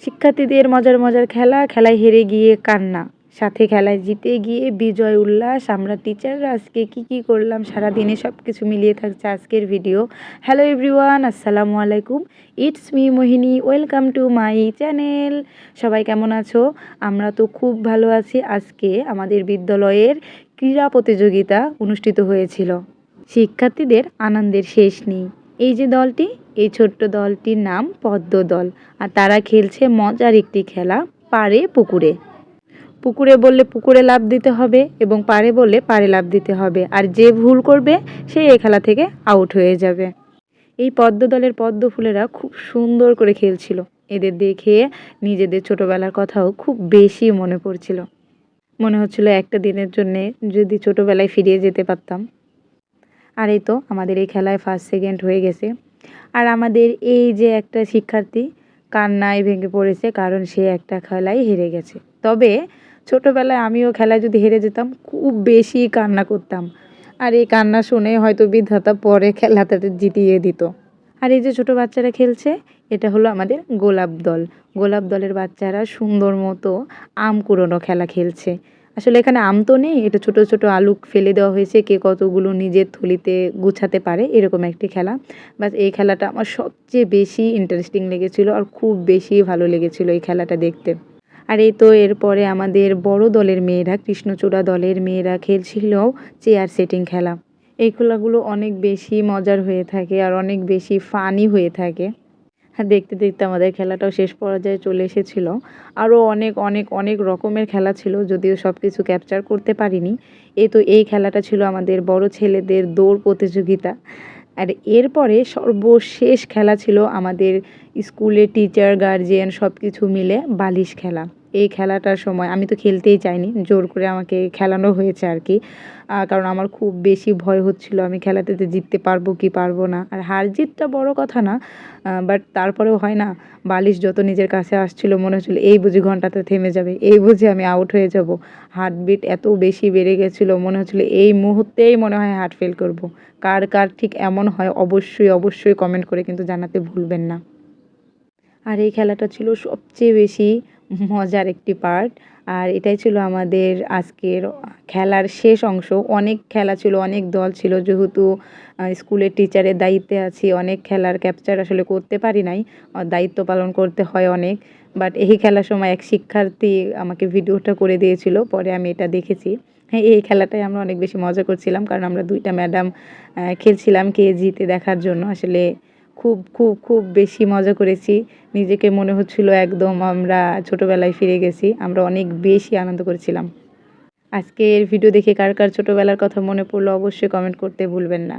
শিক্ষার্থীদের মজার মজার খেলা, খেলায় হেরে গিয়ে কান্না, সাথে খেলায় জিতে গিয়ে বিজয় উল্লাস। আমরা টিচাররা আজকে কি করলাম সারাদিনে সব কিছু মিলিয়ে থাকছে আজকের ভিডিও। হ্যালো এভরিওয়ান, আসসালামু আলাইকুম। It's me Mohini, welcome to my channel. সবাই কেমন আছো? আমরা তো খুব ভালো আছি। আজকে আমাদের বিদ্যালয়ের ক্রীড়া প্রতিযোগিতা অনুষ্ঠিত হয়েছিল। শিক্ষার্থীদের আনন্দের শেষ নেই। এই যে দলটি, এই ছোট্ট দলটির নাম পদ্ম দল, আর তারা খেলছে মজার একটি খেলা, পাড়ে পুকুরে। পুকুরে বললে পুকুরে লাফ দিতে হবে এবং পাড়ে বললে পাড়ে লাফ দিতে হবে, আর যে ভুল করবে সে এই খেলা থেকে আউট হয়ে যাবে। এই পদ্ম দলের পদ্ম ফুলেরা খুব সুন্দর করে খেলছিল। এদের দেখে নিজেদের ছোটবেলার কথাও খুব বেশি মনে পড়ছিল। মনে হচ্ছিল একটা দিনের জন্যে যদি ছোটবেলায় ফিরিয়ে যেতে পারতাম। আর এই তো আমাদের এই খেলায় ফার্স্ট সেকেন্ড হয়ে গেছে। আর আমাদের এই যে একটা শিক্ষার্থী কান্নায় ভেঙে পড়েছে, কারণ সে একটা খেলায় হেরে গেছে। তবে ছোটোবেলায় আমিও খেলায় যদি হেরে যেতাম খুব বেশি কান্না করতাম, আর এই কান্না শুনে হয়তো বিধাতা পরে খেলাটা জিতিয়ে দিত। আর এই যে ছোটো বাচ্চারা খেলছে, এটা হলো আমাদের গোলাপ দল। গোলাপ দলের বাচ্চারা সুন্দর মতো আম কুড়োনো খেলা খেলছে। আসলে এখানে আম তো নেই, এটা ছোট ছোট আলু ফেলে দেওয়া হয়েছে, কে কতগুলো নিজের থলিতে গুছাতে পারে এরকম একটি খেলা। বাস এই খেলাটা আমার সবচেয়ে বেশি ইন্টারেস্টিং লেগেছিলো, আর খুব বেশি ভালো লেগেছিলো এই খেলাটা দেখতে। আর এই তো এরপরে আমাদের বড় দলের মেয়েরা, কৃষ্ণচূড়া দলের মেয়েরা খেলছিল চেয়ার সেটিং খেলা। এই খেলাগুলো অনেক বেশি মজার হয়ে থাকে আর অনেক বেশি ফানি হয়ে থাকে। হ্যাঁ, দেখতে দেখতে আমাদের খেলাটাও শেষ পর্যায়ে চলে এসেছিলো। আরও অনেক অনেক অনেক রকমের খেলা ছিল, যদিও সব কিছু ক্যাপচার করতে পারিনি। এই খেলাটা ছিল আমাদের বড় ছেলেদের দৌড় প্রতিযোগিতা। আর এরপরে সর্বশেষ খেলা ছিল আমাদের স্কুলের টিচার গার্জিয়ান সব কিছু মিলে বালিশ খেলা। এই খেলাটার সময় আমি তো খেলতেই চাইনি, জোর করে আমাকে খেলানো হয়েছে আর কি। কারণ আমার খুব বেশি ভয় হচ্ছিল আমি খেলাটাতে জিততে পারবো কি পারবো না। আর হার জিতটা বড় কথা না, বাট তারপরেও হয় না, বালিশ যত নিজের কাছে আসছিল মনে হচ্ছিলো এই বুঝি ঘন্টাতে থেমে যাবে, এই বুঝি আমি আউট হয়ে যাব। হার্টবিট এত বেশি বেড়ে গেছিলো, মনে হচ্ছিলো এই মুহূর্তেই মনে হয় হার্ট ফেল করব। কার কার ঠিক এমন হয় অবশ্যই অবশ্যই কমেন্ট করে কিন্তু জানাতে ভুলবেন না। আর এই খেলাটা ছিল সবচেয়ে বেশি মজার একটি পার্ট। আর এটাই ছিল আমাদের আজকের খেলার শেষ অংশ। অনেক খেলা ছিল, অনেক দল ছিল, যেহেতু স্কুলের টিচারের দায়িত্বে আছি, অনেক খেলার ক্যাপচার আসলে করতে পারি নাই, দায়িত্ব পালন করতে হয় অনেক। বাট এই খেলার সময় এক শিক্ষার্থী আমাকে ভিডিওটা করে দিয়েছিল, পরে আমি এটা দেখেছি। হ্যাঁ, এই খেলাটায় আমরা অনেক বেশি মজা করছিলাম, কারণ আমরা দুইটা ম্যাডাম খেলছিলাম কে জিতে দেখার জন্য। আসলে খুব খুব খুব বেশি মজা করেছি। নিজেকে মনে হচ্ছিল একদম আমরা ছোটোবেলায় ফিরে গেছি। আমরা অনেক বেশি আনন্দ করেছিলাম। আজকের ভিডিও দেখে কার কার ছোটোবেলার কথা মনে পড়লো অবশ্যই কমেন্ট করতে ভুলবেন না।